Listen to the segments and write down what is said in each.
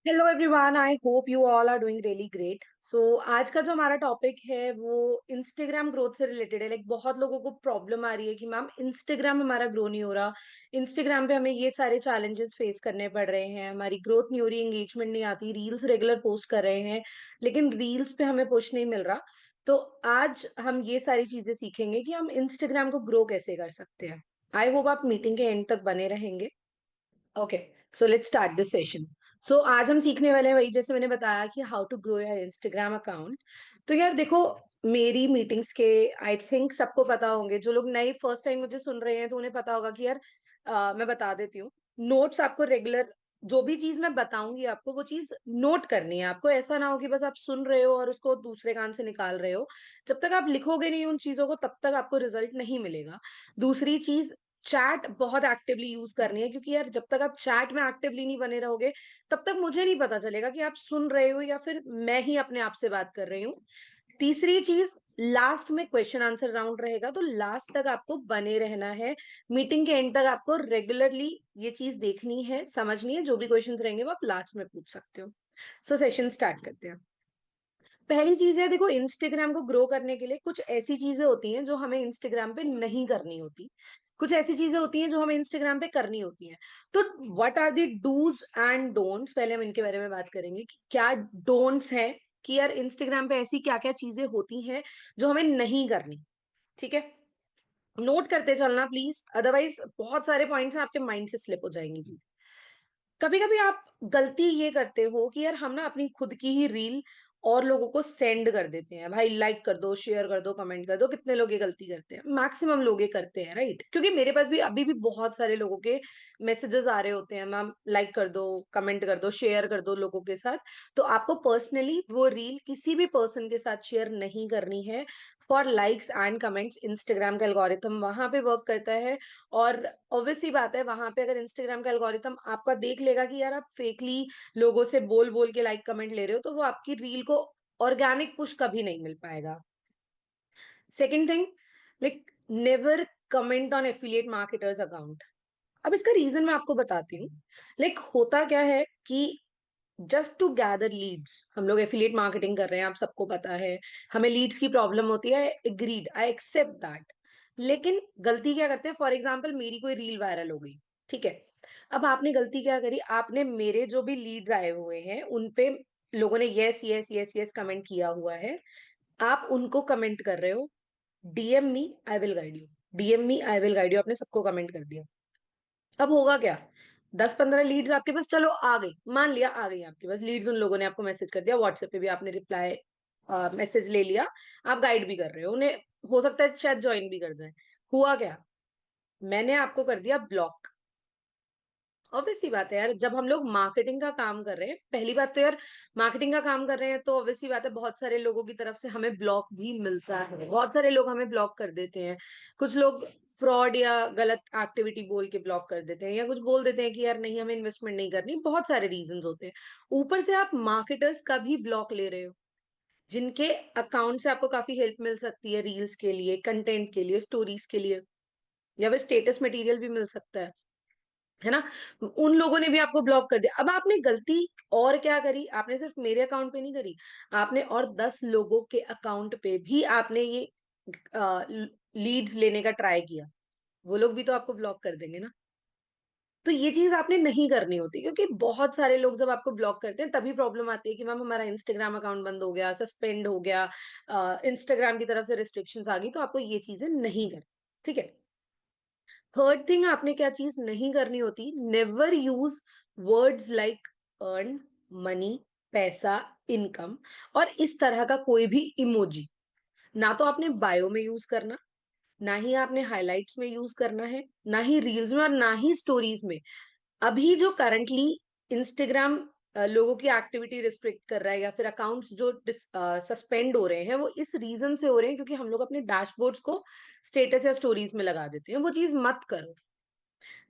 Hello everyone, I hope you all are doing really great. So आज का जो हमारा टॉपिक है वो इंस्टाग्राम ग्रोथ से रिलेटेड है। बहुत लोगों को प्रॉब्लम आ रही है कि मैम इंस्टाग्राम हमारा ग्रो नहीं हो रहा। इंस्टाग्राम पे हमें ये सारे चैलेंजेस फेस करने पड़ रहे हैं, हमारी ग्रोथ नहीं हो रही, एंगेजमेंट नहीं आती, रील्स रेगुलर पोस्ट कर रहे हैं लेकिन रील्स पे हमें पुश नहीं मिल रहा। तो आज हम ये सारी चीजें सीखेंगे कि हम इंस्टाग्राम को ग्रो कैसे कर सकते हैं। आई होप आप मीटिंग के एंड तक बने रहेंगे। Okay, so let's start this session. So आज हम सीखने वाले हैं वही, जैसे मैंने बताया कि how to grow your Instagram account. तो यार देखो, मेरी मीटिंग्स के आई थिंक सबको पता होंगे, जो लोग नए फर्स्ट टाइम मुझे सुन रहे हैं तो उन्हें पता होगा कि यार मैं बता देती हूँ। नोट्स आपको रेगुलर, जो भी चीज मैं बताऊंगी आपको वो चीज नोट करनी है। आपको ऐसा ना हो कि बस आप सुन रहे हो और उसको दूसरे कान से निकाल रहे हो। जब तक आप लिखोगे नहीं उन चीजों को तब तक आपको रिजल्ट नहीं मिलेगा। दूसरी चीज, चैट बहुत एक्टिवली यूज करनी है, क्योंकि यार जब तक आप चैट में एक्टिवली नहीं बने रहोगे तब तक मुझे नहीं पता चलेगा कि आप सुन रहे हो या फिर मैं ही अपने आप से बात कर रही हूँ। तीसरी चीज, लास्ट में क्वेश्चन आंसर राउंड रहेगा तो लास्ट तक आपको बने रहना है। मीटिंग के एंड तक आपको रेगुलरली ये चीज देखनी है, समझनी है। जो भी क्वेश्चन रहेंगे वो आप लास्ट में पूछ सकते हो। सो सेशन स्टार्ट करते हैं। पहली चीज है, देखो इंस्टाग्राम को ग्रो करने के लिए कुछ ऐसी चीजें होती हैं जो हमें इंस्टाग्राम पे नहीं करनी होती, कुछ ऐसी चीजें होती हैं जो हमें इंस्टाग्राम पे करनी होती हैं। तो what are the do's and don'ts, पहले हम इनके बारे में बात करेंगे कि क्या डोंट्स हैं, कि यार इंस्टाग्राम पे ऐसी क्या क्या चीजें होती हैं जो हमें नहीं करनी। ठीक है, नोट करते चलना प्लीज, अदरवाइज बहुत सारे पॉइंट्स आपके माइंड से स्लिप हो जाएंगी जी। कभी कभी आप गलती ये करते हो कि यार हम ना अपनी खुद की ही रील और लोगों को सेंड कर देते हैं, भाई लाइक कर दो, शेयर कर दो, कमेंट कर दो। कितने लोग ये गलती करते हैं? मैक्सिमम लोग ये करते हैं, राइट? क्योंकि मेरे पास भी अभी भी बहुत सारे लोगों के मैसेजेस आ रहे होते हैं, मैम लाइक कर दो, कमेंट कर दो, शेयर कर दो लोगों के साथ। तो आपको पर्सनली वो रील किसी भी पर्सन के साथ शेयर नहीं करनी है। For likes and comments Instagram का एल्गोरिथम वहां पे वर्क करता है। और ऑब्वियस सी बात है, वहां पे अगर इंस्टाग्राम का एल्गोरिथम आपका देख लेगा कि यार आप फेकली लोगों से बोल बोल के लाइक कमेंट ले रहे हो, तो वो आपकी रील को ऑर्गेनिक पुश कभी नहीं मिल पाएगा। Second thing, like never comment on affiliate marketers account. अब इसका रीजन मैं आपको बताती हूँ। लाइक होता क्या है कि जस्ट टू गैदर लीड्स हम लोग एफिलिएट मार्केटिंग कर रहे हैं, आप सबको पता है। हमें लीड्स की प्रॉब्लम होती है, एग्रीड, आई एक्सेप्ट दैट। लेकिन गलती क्या करते हैं, फॉर एग्जाम्पल मेरी कोई रील वायरल हो गई, ठीक है। अब आपने गलती क्या करी, आपने मेरे जो भी लीड्स आए हुए हैं उन पे लोगों ने yes yes yes yes comment किया हुआ है। आप उनको कमेंट कर रहे हो, DM me I will guide you, DM me I will guide you, आपने सबको कमेंट कर दिया। अब होगा क्या, 10-15 लीड्स आपके पास चलो आ गई, मान लिया आ गई आपके पास लीड्स, उन लोगों ने आपको मैसेज कर दिया, व्हाट्सएप पे भी आपने रिप्लाई मैसेज ले लिया, आप गाइड भी कर रहे हो उन्हें, हो सकता है शायद ज्वाइन भी कर जाए। हुआ क्या, मैंने आपको कर दिया ब्लॉक। ऑब्वियस सी बात है यार, जब हम लोग मार्केटिंग का काम कर रहे हैं, पहली बात तो यार मार्केटिंग का काम कर रहे हैं तो ऑब्वियस सी बात है बहुत सारे लोगों की तरफ से हमें ब्लॉक भी मिलता है, बहुत सारे लोग हमें ब्लॉक कर देते हैं। कुछ लोग फ्रॉड या गलत एक्टिविटी बोल के ब्लॉक कर देते हैं, या कुछ बोल देते हैं कि यार नहीं हमें इन्वेस्टमेंट नहीं करनी, बहुत सारे रीजंस होते हैं। ऊपर से आप मार्केटर्स का भी ब्लॉक ले रहे हो, जिनके अकाउंट से आपको काफी हेल्प मिल सकती है, रील्स के लिए, कंटेंट के लिए, स्टोरीज के लिए, या फिर स्टेटस मटेरियल भी मिल सकता है ना। उन लोगों ने भी आपको ब्लॉक कर दिया। अब आपने गलती और क्या करी, आपने सिर्फ मेरे अकाउंट पे नहीं करी, आपने और 10 लोगों के अकाउंट पे भी आपने ये लीड्स लेने का ट्राई किया, वो लोग भी तो आपको ब्लॉक कर देंगे ना। तो ये चीज आपने नहीं करनी होती, क्योंकि बहुत सारे लोग जब आपको ब्लॉक करते हैं तभी प्रॉब्लम आती है कि मैम हमारा इंस्टाग्राम अकाउंट बंद हो गया, सस्पेंड हो गया, इंस्टाग्राम की तरफ से रिस्ट्रिक्शंस आ गई, तो आपको ये चीजें नहीं करनी। ठीक है, थर्ड थिंग आपने क्या चीज नहीं करनी होती, never use words like earn, money, पैसा, इनकम और इस तरह का कोई भी इमोजी। ना तो आपने बायो में यूज करना, ना ही आपने हाइलाइट्स में यूज करना है, ना ही रील्स में और ना ही स्टोरीज में। अभी जो करंटली इंस्टाग्राम लोगों की एक्टिविटी रिस्ट्रिक्ट कर रहा है या फिर अकाउंट्स जो सस्पेंड हो रहे हैं, वो इस रीजन से हो रहे हैं क्योंकि हम लोग अपने डैशबोर्ड्स को स्टेटस या स्टोरीज में लगा देते हैं। वो चीज मत करो।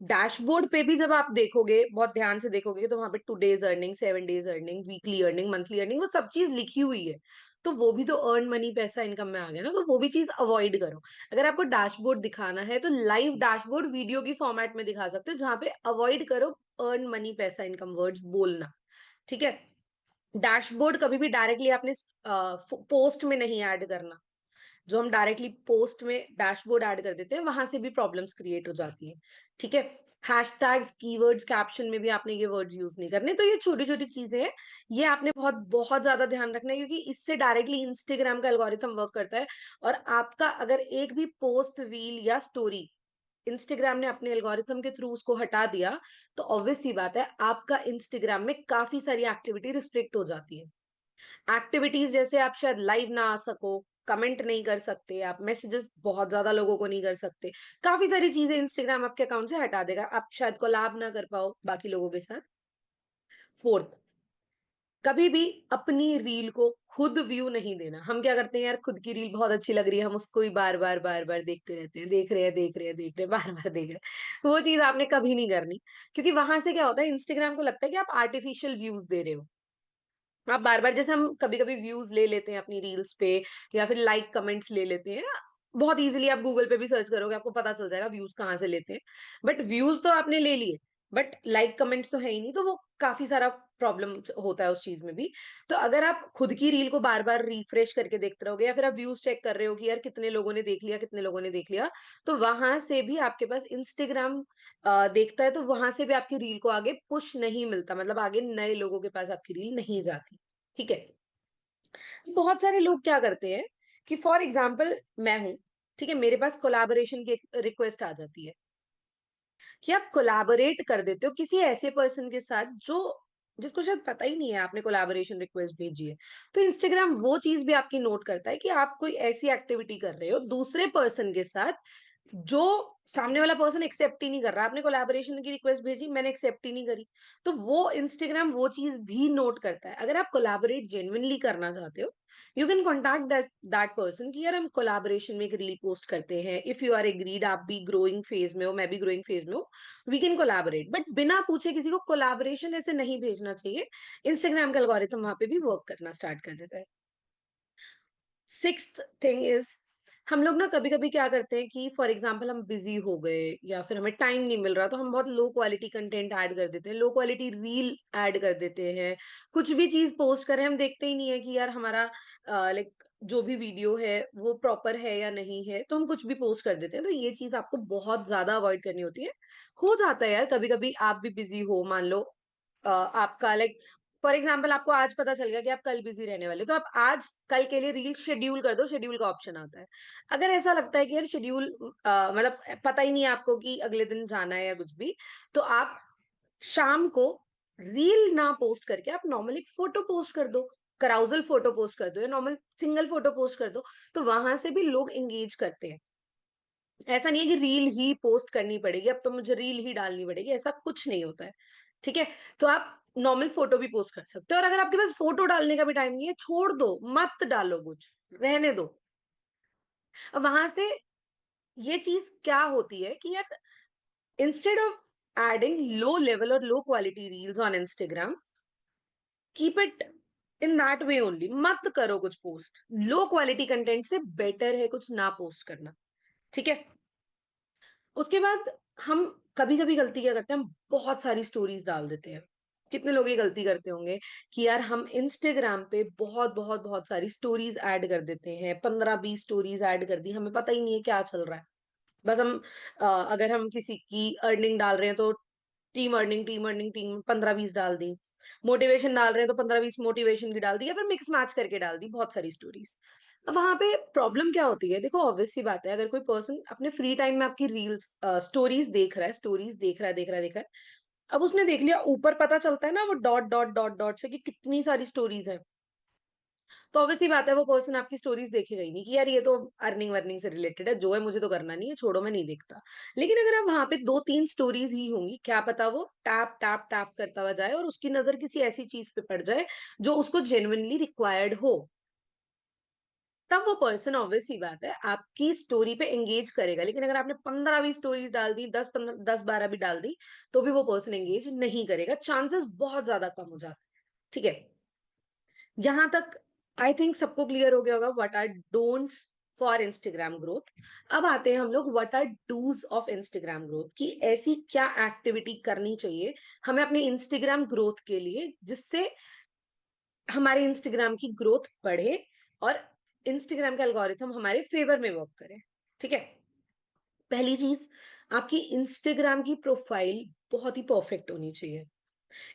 डैशबोर्ड पे भी जब आप देखोगे, बहुत ध्यान से देखोगे, तो वहां पे today's earning, 7 days earning, weekly earning, monthly earning, वो सब चीज लिखी हुई है। तो वो भी तो अर्न मनी, पैसा, इनकम में आ गया ना, तो वो भी चीज अवॉइड करो। अगर आपको डैशबोर्ड दिखाना है तो लाइव डैशबोर्ड वीडियो की फॉर्मेट में दिखा सकते हो, जहां पे अवॉइड करो अर्न मनी, पैसा, इनकम वर्ड्स बोलना। ठीक है? डैशबोर्ड कभी भी डायरेक्टली आपने पोस्ट में नहीं ऐड करना। जो हम डायरेक्टली पोस्ट में डैशबोर्ड ऐड कर देते हैं, वहां से भी प्रॉब्लम्स क्रिएट हो जाती है। ठीक है? हैशटैग्स, कीवर्ड्स, कैप्शन में भी आपने ये वर्ड्स यूज नहीं करने। तो ये छोटी छोटी चीजें हैं, ये आपने बहुत बहुत ज्यादा ध्यान रखना है, क्योंकि इससे डायरेक्टली इंस्टाग्राम का एल्गोरिथम वर्क करता है। और आपका अगर एक भी पोस्ट, रील या स्टोरी इंस्टाग्राम ने अपने एल्गोरिथम के थ्रू उसको हटा दिया, तो ऑब्वियस सी बात है, आपका इंस्टाग्राम में काफी सारी एक्टिविटी रिस्ट्रिक्ट हो जाती है। एक्टिविटीज जैसे आप शायद लाइव ना आ सको, कमेंट नहीं कर सकते, आप मैसेजेस बहुत ज्यादा लोगों को नहीं कर सकते, काफी सारी चीजें इंस्टाग्राम आपके अकाउंट से हटा देगा। आप शायद कोलैब ना कर पाओ बाकी लोगों के साथ। फोर्थ, कभी भी अपनी रील को खुद व्यू नहीं देना। हम क्या करते हैं यार, खुद की रील बहुत अच्छी लग रही है, हम उसको ही बार बार बार बार देखते रहते हैं, देख रहे हैं देख रहे हैं देख रहे हैं, बार बार देख रहे हैं। वो चीज आपने कभी नहीं करनी, क्योंकि वहां से क्या होता है, इंस्टाग्राम को लगता है कि आप आर्टिफिशियल व्यूज दे रहे हो। आप बार बार, जैसे हम कभी कभी व्यूज ले लेते हैं अपनी रील्स पे, या फिर लाइक कमेंट्स ले लेते हैं, बहुत इजीली आप गूगल पे भी सर्च करोगे, आपको पता चल जाएगा व्यूज कहाँ से लेते हैं। बट व्यूज तो आपने ले लिए, बट लाइक कमेंट्स तो है ही नहीं, तो वो काफी सारा प्रॉब्लम होता है उस चीज में भी। तो अगर आप खुद की रील को बार बार रिफ्रेश करके देखते रहोगे, या फिर आप व्यूज चेक कर रहे हो कि यार कितने लोगों ने देख लिया, कितने लोगों ने देख लिया, तो वहां से भी आपके पास इंस्टाग्राम देखता है, तो वहां से भी आपकी रील को आगे पुश नहीं मिलता, मतलब आगे नए लोगों के पास आपकी रील नहीं जाती। ठीक है? बहुत सारे लोग क्या करते हैं कि फॉर एग्जाम्पल मैं हूं, ठीक है, मेरे पास कोलैबोरेशन की रिक्वेस्ट आ जाती है कि आप कोलैबोरेट कर देते हो किसी ऐसे पर्सन के साथ जो जिसको शायद पता ही नहीं है आपने कोलैबोरेशन रिक्वेस्ट भेजी है। तो इंस्टाग्राम वो चीज भी आपकी नोट करता है कि आप कोई ऐसी एक्टिविटी कर रहे हो दूसरे पर्सन के साथ, जो सामने वाला पर्सन एक्सेप्ट ही नहीं कर रहा। आपने कोलैबोरेशन की रिक्वेस्ट भेजी, मैंने एक्सेप्ट ही नहीं करी, तो वो इंस्टाग्राम वो चीज भी नोट करता है। अगर आप कोलैबोरेट जेन्युइनली करना चाहते हो, you can contact that person कि यार हम कोलैबोरेशन में एक रील पोस्ट करते हैं, इफ यू आर एग्रीड, आप भी ग्रोइंग फेज में हो, मैं भी ग्रोइंग फेज में हूँ, वी कैन कोलैबोरेट। बट बिना पूछे किसी को कोलैबोरेशन ऐसे नहीं भेजना चाहिए। इंस्टाग्राम का एल्गोरिथम वहां पे भी वर्क करना स्टार्ट कर देता है। सिक्स्थ थिंग इज, हम लोग ना कभी कभी क्या करते हैं कि फॉर एग्जाम्पल हम बिजी हो गए, या फिर हमें टाइम नहीं मिल रहा, तो हम बहुत लो क्वालिटी कंटेंट ऐड कर देते हैं, लो क्वालिटी रील ऐड कर देते हैं। कुछ भी चीज पोस्ट करें, हम देखते ही नहीं है कि यार हमारा लाइक जो भी वीडियो है वो प्रॉपर है या नहीं है, तो हम कुछ भी पोस्ट कर देते हैं। तो ये चीज आपको बहुत ज्यादा अवॉइड करनी होती है। हो जाता है यार कभी कभी, आप भी बिजी हो, मान लो आपका लाइक फॉर एग्जाम्पल आपको आज पता चल गया कि आप कल बिजी रहने वाले, तो आप आज कल के लिए रील शेड्यूल कर दो, शेड्यूल का ऑप्शन आता है। अगर ऐसा लगता है कि यार शेड्यूल मतलब पता ही नहीं है आपको कि अगले दिन जाना है या कुछ भी, तो आप शाम को रील ना पोस्ट करके आप नॉर्मल एक फोटो पोस्ट कर दो, कराउजल फोटो पोस्ट कर दो, या नॉर्मल सिंगल फोटो पोस्ट कर दो। तो वहां से भी लोग एंगेज करते हैं। ऐसा नहीं है कि रील ही पोस्ट करनी पड़ेगी, अब तो मुझे रील ही डालनी पड़ेगी, ऐसा कुछ नहीं होता है। ठीक है? तो आप नॉर्मल फोटो भी पोस्ट कर सकते हो, और अगर आपके पास फोटो डालने का भी टाइम नहीं है, छोड़ दो, मत डालो, कुछ रहने दो। अब वहां से ये चीज क्या होती है कि यार, instead of adding low level और low quality reels on Instagram, keep it in that way only. मत करो कुछ पोस्ट लो क्वालिटी कंटेंट से, बेटर है कुछ ना पोस्ट करना। ठीक है? उसके बाद हम कभी कभी गलती क्या करते हैं, हम बहुत सारी स्टोरीज डाल देते हैं। कितने लोग ये गलती करते होंगे कि यार हम इंस्टाग्राम पे बहुत बहुत बहुत सारी स्टोरीज ऐड कर देते हैं, 15-20 स्टोरीज ऐड कर दी, हमें पता ही नहीं है क्या चल रहा है। बस हम अगर हम किसी की अर्निंग डाल रहे हैं, तो team earning, team earning, team 15-20 डाल दी। मोटिवेशन डाल रहे हैं तो 15-20 मोटिवेशन की डाल दी, या फिर मिक्स मैच करके डाल दी बहुत सारी स्टोरीज। अब वहां पे प्रॉब्लम क्या होती है, देखो ऑब्वियस सी बात है, अगर कोई पर्सन अपने फ्री टाइम में आपकी रील्स स्टोरीज देख रहा है, स्टोरीज देख रहा है, देख रहा है, देख रहा है, अब उसने देख लिया, ऊपर पता चलता है ना वो डॉट डॉट डॉट डॉट से कि कितनी सारी स्टोरीज है, तो ऑब्वियस सी बात है वो पर्सन आपकी स्टोरीज देखेगा ही नहीं कि यार ये तो अर्निंग वर्निंग से रिलेटेड है, जो है मुझे तो करना नहीं है, छोड़ो मैं नहीं देखता। लेकिन अगर आप वहां पे 2-3 स्टोरीज ही होंगी, क्या पता वो टैप टैप टैप करता हुआ जाए और उसकी नजर किसी ऐसी चीज पे पड़ जाए जो उसको जेन्युइनली रिक्वायर्ड हो, तब वो पर्सन ऑब्वियस सी बात है आपकी स्टोरी पे एंगेज करेगा। लेकिन अगर आपने 15-20 स्टोरीज डाल दी, 10-12 भी डाल दी, तो भी वो पर्सन एंगेज नहीं करेगा, चांसेस बहुत ज्यादा कम हो जाते हैं। ठीक है? यहां तक आई थिंक सबको क्लियर हो गया होगा what are don'ts for Instagram growth. अब आते हैं हम लोग what are do's of Instagram growth, कि ऐसी क्या एक्टिविटी करनी चाहिए हमें अपने इंस्टाग्राम ग्रोथ के लिए, जिससे हमारे इंस्टाग्राम की ग्रोथ बढ़े और इंस्टाग्राम का एल्गोरिथम हमारे फेवर में वर्क करे। ठीक है, पहली चीज, आपकी इंस्टाग्राम की प्रोफाइल बहुत ही परफेक्ट होनी चाहिए।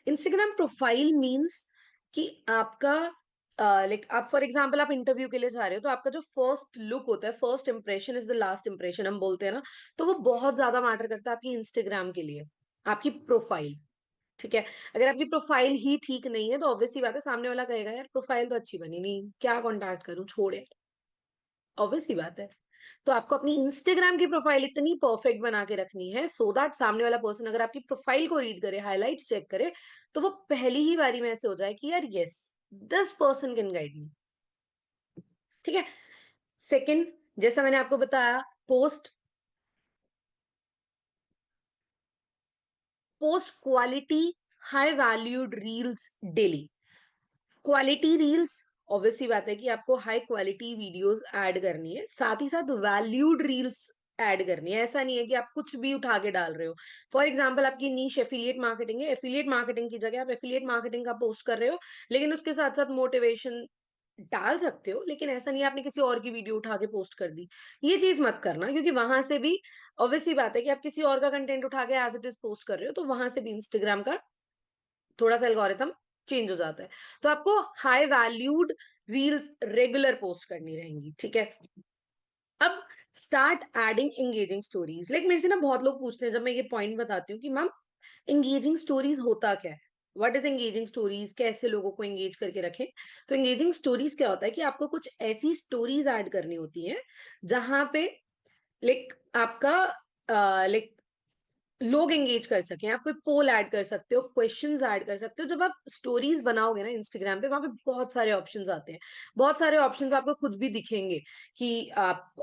इंस्टाग्राम प्रोफाइल मींस कि आपका लाइक आप फॉर एग्जांपल आप इंटरव्यू के लिए जा रहे हो, तो आपका जो फर्स्ट लुक होता है, first impression is the last impression हम बोलते हैं ना, तो वो बहुत ज्यादा मैटर करता है आपकी इंस्टाग्राम के लिए, आपकी प्रोफाइल। ठीक है, अगर आपकी प्रोफाइल ही ठीक नहीं है तो ऑब्वियसली बात है सामने वाला कहेगा यार प्रोफाइल तो अच्छी बनी नहीं, क्या कॉन्टैक्ट करूं, छोड़ यार। ऑब्वियसली बात है। तो आपको अपनी इंस्टाग्राम की प्रोफाइल इतनी परफेक्ट बना के रखनी है सो दैट सामने वाला पर्सन अगर आपकी प्रोफाइल को रीड करे, हाइलाइट्स चेक करे, तो वो पहली ही बारी में ऐसे हो जाए कि यार yes, this person can guide me. ठीक है, सेकंड, जैसा मैंने आपको बताया, post post quality high valued reels daily. Quality reels, obviously बात है कि आपको हाई क्वालिटी वीडियोस ऐड करनी है, साथ ही साथ वैल्यूड रील्स ऐड करनी है। ऐसा नहीं है कि आप कुछ भी उठा के डाल रहे हो। फॉर एग्जांपल आपकी नीश एफिलिएट मार्केटिंग है, एफिलिएट मार्केटिंग की जगह आप एफिलिएट मार्केटिंग का पोस्ट कर रहे हो, लेकिन उसके साथ साथ मोटिवेशन डाल सकते हो, लेकिन ऐसा नहीं है आपने किसी और की वीडियो उठा के पोस्ट कर दी। ये चीज मत करना, क्योंकि वहां से भी ऑब्वियसली बात है कि आप किसी और का कंटेंट उठा के एज इट इज पोस्ट कर रहे हो, तो वहां से भी इंस्टाग्राम का थोड़ा सा एल्गोरिथम चेंज हो जाता है। तो आपको high valued reels regular post करनी रहेंगी। ठीक है, अब start adding engaging stories. Like मेरे से ना बहुत लोग पूछते हैं जब मैं ये पॉइंट बताती हूँ कि मैम एंगेजिंग स्टोरीज होता क्या है, व्हाट इज एंगेजिंग स्टोरीज, कैसे लोगों को एंगेज करके रखें। तो एंगेजिंग स्टोरीज क्या होता है कि आपको कुछ ऐसी स्टोरीज ऐड करनी होती हैं जहां पे लाइक आपका लाइक लोग एंगेज कर सकें। आप कोई पोल ऐड कर सकते हो, क्वेश्चंस ऐड कर सकते हो। जब आप स्टोरीज बनाओगे ना इंस्टाग्राम पे, वहां पे बहुत सारे ऑप्शंस आते हैं, बहुत सारे ऑप्शंस आपको खुद भी दिखेंगे कि आप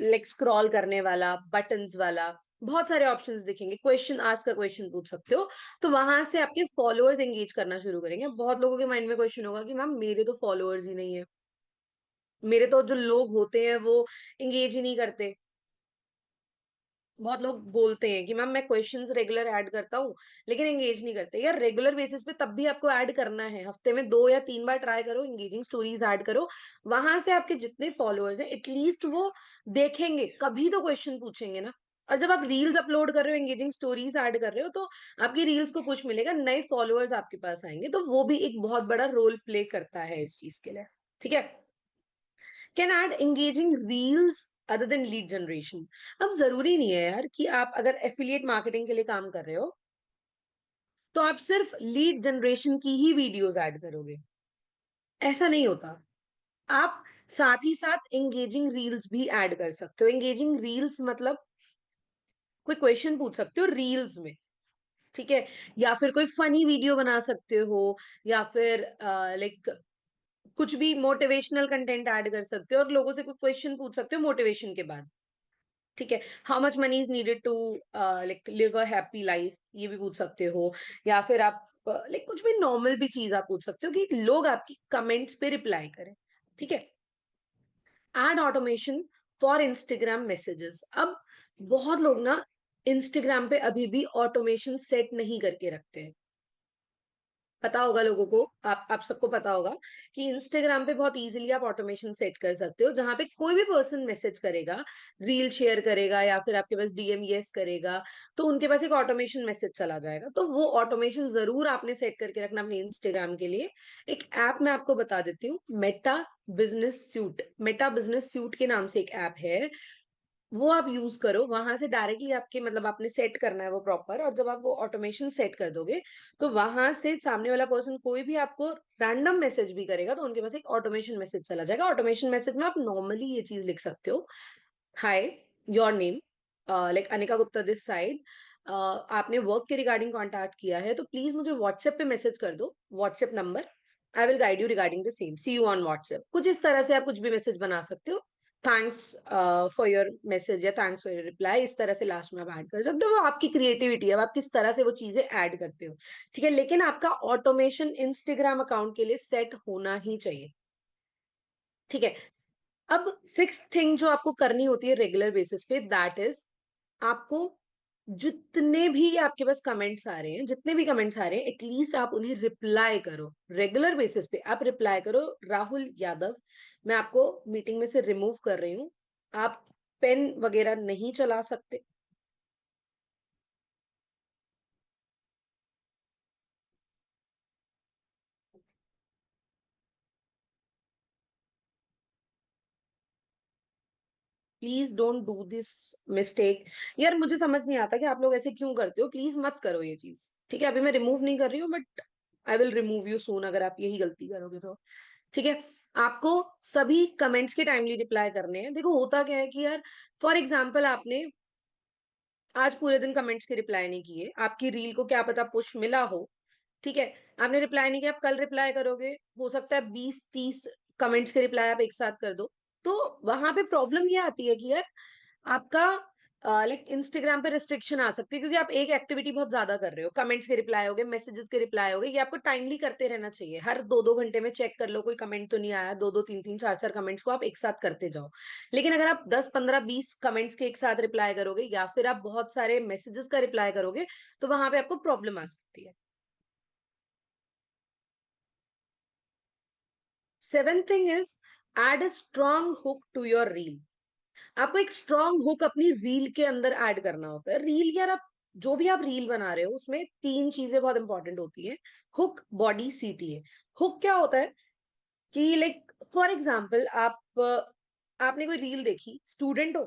लाइक स्क्रॉल करने वाला, बटन्स वाला, बहुत सारे ऑप्शंस दिखेंगे। क्वेश्चन आस्क का क्वेश्चन पूछ सकते हो, तो वहां से आपके फॉलोअर्स एंगेज करना शुरू करेंगे। बहुत लोगों के माइंड में क्वेश्चन होगा कि मैम मेरे तो फॉलोअर्स ही नहीं है, मेरे तो जो लोग होते हैं वो एंगेज ही नहीं करते। बहुत लोग बोलते हैं कि मैम मैं क्वेश्चंस रेगुलर ऐड करता हूँ लेकिन एंगेज नहीं करते। यार रेगुलर बेसिस पे तब भी आपको ऐड करना है, हफ्ते में 2 या 3 बार ट्राई करो, एंगेजिंग स्टोरीज ऐड करो। वहां से आपके जितने फॉलोअर्स हैं एटलीस्ट वो देखेंगे, कभी तो क्वेश्चन पूछेंगे ना। और जब आप रील्स अपलोड कर रहे हो, एंगेजिंग स्टोरीज ऐड कर रहे हो, तो आपकी रील्स को पुश मिलेगा, नए फॉलोअर्स आपके पास आएंगे, तो वो भी एक बहुत बड़ा रोल प्ले करता है इस चीज के लिए। ठीक है, can add engaging reels other than lead generation. अब जरूरी नहीं है यार कि आप अगर एफिलिएट मार्केटिंग के लिए काम कर रहे हो तो आप सिर्फ लीड जनरेशन की ही वीडियोस ऐड करोगे, ऐसा नहीं होता। आप साथ ही साथ एंगेजिंग रील्स भी ऐड कर सकते हो। एंगेजिंग रील्स मतलब कोई क्वेश्चन पूछ सकते हो रील्स में। ठीक है, या फिर कोई फनी वीडियो बना सकते हो, या फिर लाइक कुछ भी मोटिवेशनल कंटेंट ऐड कर सकते हो और लोगों से कोई क्वेश्चन पूछ सकते हो मोटिवेशन के बाद। ठीक है, how much money is needed to like live a happy life, ये भी पूछ सकते हो। या फिर आप लाइक कुछ भी नॉर्मल भी चीज आप पूछ सकते हो कि लोग आपकी कमेंट्स पे रिप्लाई करें। ठीक है, add automation for Instagram messages. अब बहुत लोग ना इंस्टाग्राम पे अभी भी ऑटोमेशन सेट नहीं करके रखते हैं। पता होगा लोगों को, आप सबको पता होगा कि इंस्टाग्राम पे बहुत इजीली आप ऑटोमेशन सेट कर सकते हो, जहां पे कोई भी पर्सन मैसेज करेगा, रील शेयर करेगा या फिर आपके पास डीएम यस करेगा, तो उनके पास एक ऑटोमेशन मैसेज चला जाएगा। तो वो ऑटोमेशन जरूर आपने सेट करके रखना अपने इंस्टाग्राम के लिए। एक ऐप मैं आपको बता देती हूँ, मेटा बिजनेस सूट के नाम से एक ऐप है। वो आप यूज करो, वहां से डायरेक्टली आपके मतलब आपने सेट करना है वो प्रॉपर, और जब आप वो ऑटोमेशन सेट कर दोगे तो वहां से सामने वाला पर्सन कोई भी आपको रैंडम मैसेज भी करेगा तो उनके पास एक ऑटोमेशन मैसेज चला जाएगा। ऑटोमेशन मैसेज में आप नॉर्मली ये चीज लिख सकते हो, hi, your name, like Anika Gupta this side, आपने वर्क के रिगार्डिंग कॉन्टैक्ट किया है तो प्लीज मुझे व्हाट्सएप पे मैसेज कर दो, WhatsApp number, I will guide you regarding the same, see you on WhatsApp. कुछ इस तरह से आप कुछ भी मैसेज बना सकते हो। थैंक्स फॉर योर मैसेज या थैंक्स फॉर योर रिप्लाई, इस तरह से लास्ट में आप ऐड कर सकते हो। वो आपकी क्रिएटिविटी है, अब आप किस तरह से वो चीजें ऐड करते हो। ठीक है, लेकिन आपका ऑटोमेशन इंस्टाग्राम अकाउंट के लिए सेट होना ही चाहिए। ठीक है, अब सिक्स्थ थिंग जो आपको करनी होती है रेगुलर बेसिस पे, दैट इज आपको जितने भी आपके पास कमेंट्स आ रहे हैं, जितने भी कमेंट्स आ रहे हैं, एटलीस्ट आप उन्हें रिप्लाई करो। रेगुलर बेसिस पे आप रिप्लाई करो। राहुल यादव, मैं आपको मीटिंग में से रिमूव कर रही हूँ। आप पेन वगैरह नहीं चला सकते। Please don't do this mistake. यार मुझे समझ नहीं आता कि आप लोग ऐसे क्यों करते हो। प्लीज मत करो ये चीज, ठीक है? अभी मैं रिमूव नहीं कर रही हूँ, but I will remove you soon अगर आप यही गलती करोगे तो। ठीक है? आपको सभी कमेंट्स के टाइमली रिप्लाई करने हैं। देखो होता क्या है कि यार, फॉर एग्जाम्पल आपने आज पूरे दिन कमेंट्स के रिप्लाई नहीं किए, आपकी रील को क्या पता पुश मिला हो, ठीक है? आपने रिप्लाई नहीं किया, आप कल रिप्लाई करोगे, हो सकता है 20-30 कमेंट्स के रिप्लाई आप एक साथ कर दो। तो वहां पे प्रॉब्लम ये आती है कि यार आपका लाइक इंस्टाग्राम पे रिस्ट्रिक्शन आ सकती है, क्योंकि आप एक एक्टिविटी बहुत ज्यादा कर रहे हो। कमेंट्स के रिप्लाई हो गए, मैसेजेस के रिप्लाई हो गए, ये आपको टाइमली करते रहना चाहिए। हर 2-2 घंटे में चेक कर लो कोई कमेंट तो नहीं आया। 2-2 3-3 4-4 कमेंट्स को आप एक साथ करते जाओ। लेकिन अगर आप 10-15-20 कमेंट्स के एक साथ रिप्लाई करोगे, या फिर आप बहुत सारे मैसेजेस का रिप्लाई करोगे, तो वहां पे आपको प्रॉब्लम आ सकती है। Seventh thing is, add a strong hook to your reel. आपको एक स्ट्रॉन्ग हुक अपनी रील के अंदर ऐड करना होता है। रील, यार आप जो भी आप रील बना रहे हो उसमें तीन चीजें बहुत इंपॉर्टेंट होती है: हुक, बॉडी, सीटीए। हुक क्या होता है कि लाइक फॉर एग्जाम्पल आपने कोई रील देखी, स्टूडेंट हो,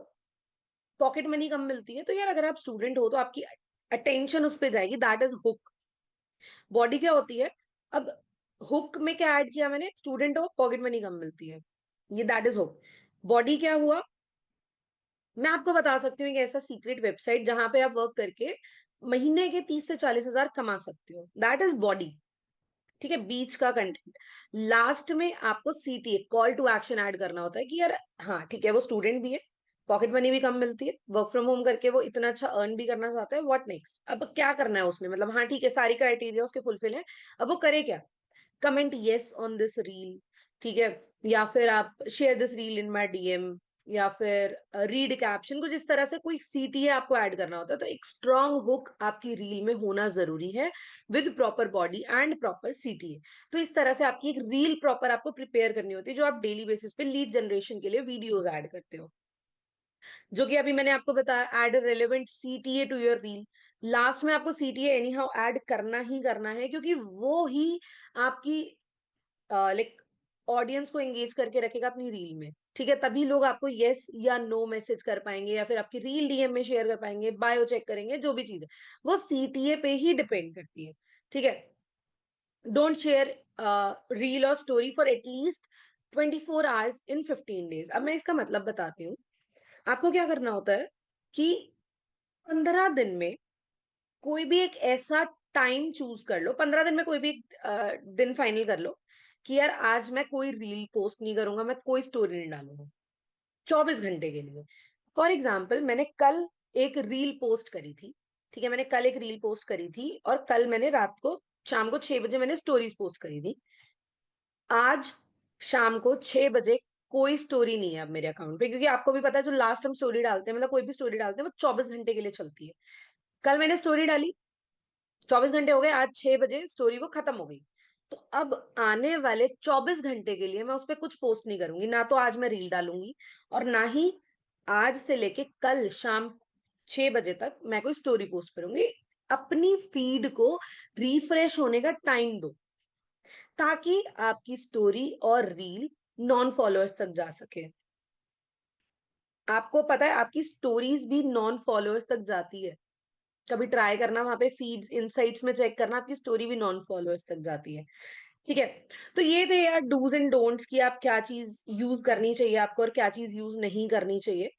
पॉकेट मनी कम मिलती है, तो यार अगर आप स्टूडेंट हो तो आपकी अटेंशन उस पर जाएगी, दैट इज हुक। बॉडी क्या होती है? अब हुक में क्या ऐड किया मैंने? स्टूडेंट हो, पॉकेट मनी कम मिलती है, ये दैट इज हुक। बॉडी क्या हुआ? मैं आपको बता सकती हूँ एक ऐसा सीक्रेट वेबसाइट जहां पे आप वर्क करके महीने के 30 से 40 हजार कमा सकते हो, दैट इज बॉडी। ठीक है? बीच का कंटेंट। लास्ट में आपको CTA, call to action, add करना होता है कि यार हाँ ठीक है, वो स्टूडेंट भी है, पॉकेट मनी भी कम मिलती है, वर्क फ्रॉम होम करके वो इतना अच्छा अर्न भी करना चाहता है, व्हाट नेक्स्ट? अब क्या करना है उसने? मतलब हाँ ठीक है, सारी क्राइटेरिया उसके फुलफिल है, अब वो करे क्या? Comment yes on this reel, ठीक है? या फिर आप share this reel in my DM, या फिर रीड कैप्शन, कुछ इस तरह से कोई सीटीए आपको ऐड करना होता है। तो एक स्ट्रॉन्ग हुक आपकी रील में होना जरूरी है, with proper body and proper CTA. तो इस तरह से आपकी एक रील प्रॉपर आपको प्रिपेयर करनी होती है, जो आप डेली बेसिस पे लीड जनरेशन के लिए वीडियोज ऐड करते हो। जो कि अभी मैंने आपको बताया, add relevant CTA to your reel. Last में आपको सीटीए एनी हाउ ऐड करना ही करना है, क्योंकि वो ही आपकी लाइक ऑडियंस को एंगेज करके रखेगा अपनी रील में। ठीक है? तभी लोग आपको यस या नो मैसेज कर पाएंगे, या फिर आपकी रील डीएम में शेयर कर पाएंगे, बायो चेक करेंगे, जो भी चीज है वो सीटीए पे ही डिपेंड करती है। ठीक है? डोंट शेयर रील और story for at least 24 hours in 15 days. अब मैं इसका मतलब बताती हूँ। आपको क्या करना होता है कि 15 दिन में कोई भी एक ऐसा टाइम चूज कर लो। 15 दिन में कोई भी एक दिन फाइनल कर लो कि यार आज मैं कोई रील पोस्ट नहीं करूंगा, मैं कोई स्टोरी नहीं डालूंगा 24 घंटे के लिए। फॉर एग्जाम्पल मैंने कल एक रील पोस्ट करी थी। ठीक है? मैंने कल एक रील पोस्ट करी थी, और कल मैंने रात को शाम को 6 बजे मैंने स्टोरीज पोस्ट करी थी। आज शाम को 6 बजे कोई स्टोरी नहीं है अब मेरे अकाउंट पे, क्योंकि आपको भी पता है जो लास्ट हम स्टोरी डालते हैं, मतलब कोई भी स्टोरी डालते हैं, वो 24 घंटे के लिए चलती है। कल मैंने स्टोरी डाली, 24 घंटे हो गए, आज 6 बजे स्टोरी वो खत्म हो गई। तो अब आने वाले 24 घंटे के लिए मैं उस पर कुछ पोस्ट नहीं करूंगी। ना तो आज मैं रील डालूंगी, और ना ही आज से लेके कल शाम 6 बजे तक मैं कोई स्टोरी पोस्ट करूंगी। अपनी फीड को रिफ्रेश होने का टाइम दो, ताकि आपकी स्टोरी और रील नॉन फॉलोअर्स तक जा सके। आपको पता है आपकी स्टोरीज भी नॉन फॉलोअर्स तक जाती है। कभी ट्राई करना, वहां पे फीड्स इनसाइट्स में चेक करना, आपकी स्टोरी भी नॉन फॉलोअर्स तक जाती है। ठीक है? तो ये थे यार डूज एंड डोंट्स, की आप क्या चीज यूज करनी चाहिए आपको और क्या चीज यूज नहीं करनी चाहिए।